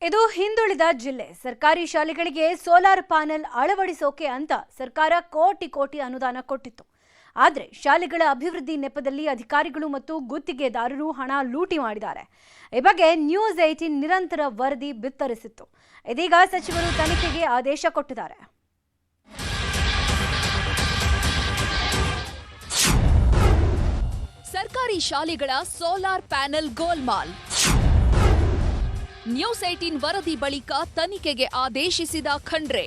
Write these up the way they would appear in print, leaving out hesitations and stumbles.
ಇದು ಹಿಂದುಳಿದ ಜಿಲ್ಲೆ. ಸರ್ಕಾರಿ ಶಾಲೆಗಳಿಗೆ ಸೋಲಾರ್ ಪ್ಯಾನೆಲ್ ಅಳವಡಿಸೋಕೆ ಅಂತ ಸರ್ಕಾರ ಕೋಟಿ ಅನುದಾನ ಕೊಟ್ಟಿತ್ತು. ಆದರೆ ಶಾಲೆಗಳ ಅಭಿವೃದ್ಧಿ ನೆಪದಲ್ಲಿ ಅಧಿಕಾರಿಗಳು ಮತ್ತು ಗುತ್ತಿಗೆದಾರರು ಹಣ ಲೂಟಿ ಮಾಡಿದ್ದಾರೆ. ಈ ಬಗ್ಗೆ ನ್ಯೂಸ್ 18 ನಿರಂತರ ವರದಿ ಬಿತ್ತರಿಸಿತ್ತು. ಇದೀಗ ಸಚಿವರು ತನಿಖೆಗೆ ಆದೇಶ ಕೊಟ್ಟಿದ್ದಾರೆ. ಸರ್ಕಾರಿ ಶಾಲೆಗಳ ಸೋಲಾರ್ ಪ್ಯಾನೆಲ್ ಗೋಲ್ಮಾಲ್. ನ್ಯೂಸ್ 18 ವರದಿ ಬಳಿಕ ತನಿಖೆಗೆ ಆದೇಶಿಸಿದ ಖಂಡ್ರೆ.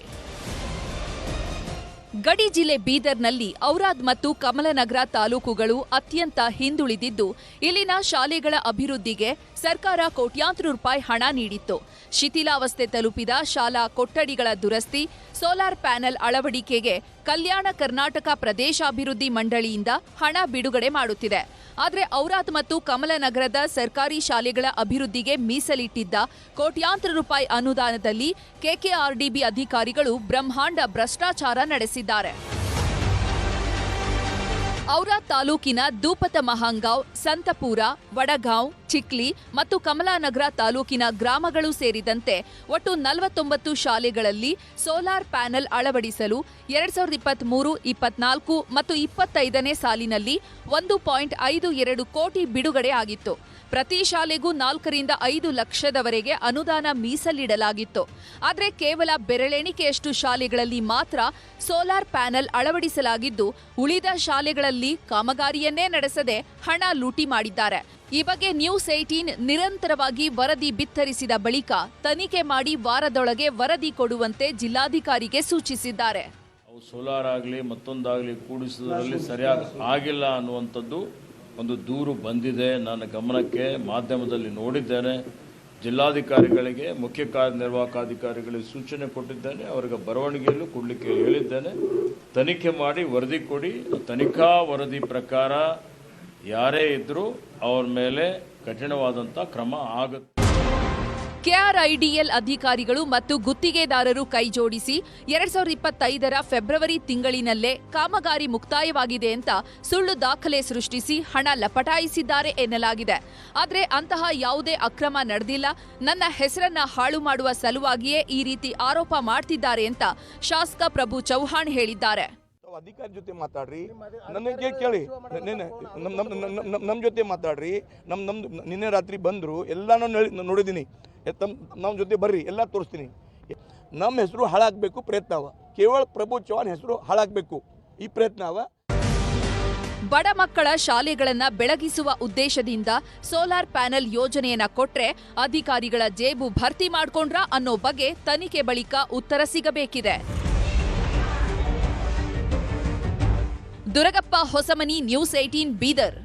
ಗಡಿ ಜಿಲ್ಲೆ ಬೀದರ್ನಲ್ಲಿ ಔರಾದ್ ಮತ್ತು ಕಮಲನಗರ ತಾಲೂಕುಗಳು ಅತ್ಯಂತ ಹಿಂದುಳಿದಿದ್ದು, ಇಲ್ಲಿನ ಶಾಲೆಗಳ ಅಭಿವೃದ್ಧಿಗೆ ಸರ್ಕಾರ ಕೋಟ್ಯಾಂತರ ರೂಪಾಯಿ ಹಣ ನೀಡಿತ್ತು. ಶಿಥಿಲಾವಸ್ಥೆ ತಲುಪಿದ ಶಾಲಾ ಕೊಠಡಿಗಳ ದುರಸ್ತಿ, ಸೋಲಾರ್ ಪ್ಯಾನೆಲ್ ಅಳವಡಿಕೆಗೆ ಕಲ್ಯಾಣ ಕರ್ನಾಟಕ ಪ್ರದೇಶಾಭಿವೃದ್ಧಿ ಮಂಡಳಿಯಿಂದ ಹಣ ಬಿಡುಗಡೆ ಮಾಡುತ್ತಿದೆ. ಆದರೆ ಔರಾದ್ ಮತ್ತು ಕಮಲನಗರದ ಸರ್ಕಾರಿ ಶಾಲೆಗಳ ಅಭಿವೃದ್ಧಿಗೆ ಮೀಸಲಿಟ್ಟಿದ್ದ ಕೋಟ್ಯಾಂತರ ರೂಪಾಯಿ ಅನುದಾನದಲ್ಲಿ ಕೆಕೆಆರ್ಡಿಬಿ ಅಧಿಕಾರಿಗಳು ಬ್ರಹ್ಮಾಂಡ ಭ್ರಷ್ಟಾಚಾರ ನಡೆಸಿದ್ದಾರೆ. ಔರಾದ್ ತಾಲೂಕಿನ ದೂಪತ ಮಹಾಂಗಾಂವ್, ಸಂತಪುರ, ವಡಗಾಂವ್, ಚಿಕ್ಲಿ ಮತ್ತು ಕಮಲಾನಗರ ತಾಲೂಕಿನ ಗ್ರಾಮಗಳು ಸೇರಿದಂತೆ ಒಟ್ಟು 49 ಶಾಲೆಗಳಲ್ಲಿ ಸೋಲಾರ್ ಪ್ಯಾನೆಲ್ ಅಳವಡಿಸಲು 2023-24 ಮತ್ತು 25ನೇ ಸಾಲಿನಲ್ಲಿ 1.52 ಕೋಟಿ ಬಿಡುಗಡೆ ಆಗಿತ್ತು. ಪ್ರತಿ ಶಾಲೆಗೂ 4 ರಿಂದ 5 ಲಕ್ಷದವರೆಗೆ ಅನುದಾನ ಮೀಸಲಿಡಲಾಗಿತ್ತು. ಆದರೆ ಕೇವಲ ಬೆರಳೆಣಿಕೆಯಷ್ಟು ಶಾಲೆಗಳಲ್ಲಿ ಮಾತ್ರ ಸೋಲಾರ್ ಪ್ಯಾನೆಲ್ ಅಳವಡಿಸಲಾಗಿದ್ದು, ಉಳಿದ ಶಾಲೆಗಳಲ್ಲಿ ಕಾಮಗಾರಿಯನ್ನೇ ನಡೆಸದೆ ಹಣ ಲೂಟಿ ಮಾಡಿದ್ದಾರೆ. ಈ ಬಗ್ಗೆ ನ್ಯೂಸ್ 18 ನಿರಂತರವಾಗಿ ವರದಿ ಬಿತ್ತರಿಸಿದ ಬಳಿಕ ತನಿಖೆ ಮಾಡಿ ವಾರದೊಳಗೆ ವರದಿ ಕೊಡುವಂತೆ ಜಿಲ್ಲಾಧಿಕಾರಿಗೆ ಸೂಚಿಸಿದ್ದಾರೆ. ಸೋಲಾರ್ ಆಗಲಿ ಮತ್ತೊಂದಾಗಲಿ ಕೂಡಿಸುವುದರಲ್ಲಿ ಸರಿಯಾಗಿ ಆಗಿಲ್ಲ ಅನ್ನುವಂಥದ್ದು ಒಂದು ದೂರು ಬಂದಿದೆ. ನನ್ನ ಗಮನಕ್ಕೆ ಮಾಧ್ಯಮದಲ್ಲಿ ನೋಡಿದ್ದೇನೆ. ಜಿಲ್ಲಾಧಿಕಾರಿಗಳಿಗೆ, ಮುಖ್ಯ ಕಾರ್ಯನಿರ್ವಾಹಕಾಧಿಕಾರಿಗಳಿಗೆ ಸೂಚನೆ ಕೊಟ್ಟಿದ್ದೇನೆ. ಅವರಿಗೆ ಬರವಣಿಗೆಯಲ್ಲೂ ಕೊಡಲಿಕ್ಕೆ ಹೇಳಿದ್ದೇನೆ. ತನಿಖೆ ಮಾಡಿ ವರದಿ ಕೊಡಿ. ತನಿಖಾ ವರದಿ ಪ್ರಕಾರ ಯಾರೇ ಇದ್ದರೂ ಅವ್ರ ಮೇಲೆ ಕಠಿಣವಾದಂಥ ಕ್ರಮ ಆಗುತ್ತೆ. ಕೆಆರ್ಐಡಿಎಲ್ ಅಧಿಕಾರಿಗಳು ಮತ್ತು ಗುತ್ತಿಗೆದಾರರು ಕೈಜೋಡಿಸಿ 2025ರ ಫೆಬ್ರವರಿ ತಿಂಗಳಿನಲ್ಲೇ ಕಾಮಗಾರಿ ಮುಕ್ತಾಯವಾಗಿದೆ ಅಂತ ಸುಳ್ಳು ದಾಖಲೆ ಸೃಷ್ಟಿಸಿ ಹಣ ಲಪಟಾಯಿಸಿದ್ದಾರೆ ಎನ್ನಲಾಗಿದೆ. ಆದರೆ ಅಂತಹ ಯಾವುದೇ ಅಕ್ರಮ ನಡೆದಿಲ್ಲ, ನನ್ನ ಹೆಸರನ್ನ ಹಾಳು ಮಾಡುವ ಸಲುವಾಗಿಯೇ ಈ ರೀತಿ ಆರೋಪ ಮಾಡ್ತಿದ್ದಾರೆ ಅಂತ ಶಾಸಕ ಪ್ರಭು ಚೌಹಾಣ್ ಹೇಳಿದ್ದಾರೆ. ಅಧಿಕಾರಿ ಜೊತೆ ಮಾತಾಡ್ರಿ, ನನಗೆ ಕೇಳಿ, ನಮ್ಮ ಜೊತೆ ಮಾತಾಡ್ರಿ. ನಿನ್ನೆ ರಾತ್ರಿ ಬಂದರು, ಎಲ್ಲ ನೋಡಿದ್ದೀನಿ. ನಮ್ಮ ಜೊತೆ ಬರ್ರಿ, ಎಲ್ಲ ತೋರಿಸ್ತೀನಿ. ನಮ್ಮ ಹೆಸರು ಹಾಳಾಗಬೇಕು ಪ್ರಯತ್ನ ಅವ. ಕೇವಲ ಪ್ರಭು ಚೌಹಾಣ್ ಹೆಸರು ಹಾಳಾಗಬೇಕು ಈ ಪ್ರಯತ್ನ ಅವ. ಬಡ ಮಕ್ಕಳ ಶಾಲೆಗಳನ್ನ ಬೆಳಗಿಸುವ ಉದ್ದೇಶದಿಂದ ಸೋಲಾರ್ ಪ್ಯಾನೆಲ್ ಯೋಜನೆಯನ್ನ ಕೊಟ್ರೆ ಅಧಿಕಾರಿಗಳ ಜೇಬು ಭರ್ತಿ ಮಾಡ್ಕೊಂಡ್ರ ಅನ್ನೋ ಬಗ್ಗೆ ತನಿಖೆ ಬಳಿಕ ಉತ್ತರ ಸಿಗಬೇಕಿದೆ. ದುರಗಪ್ಪ ಹೊಸಮನಿ, ನ್ಯೂಸ್ 18 ಬೀದರ್.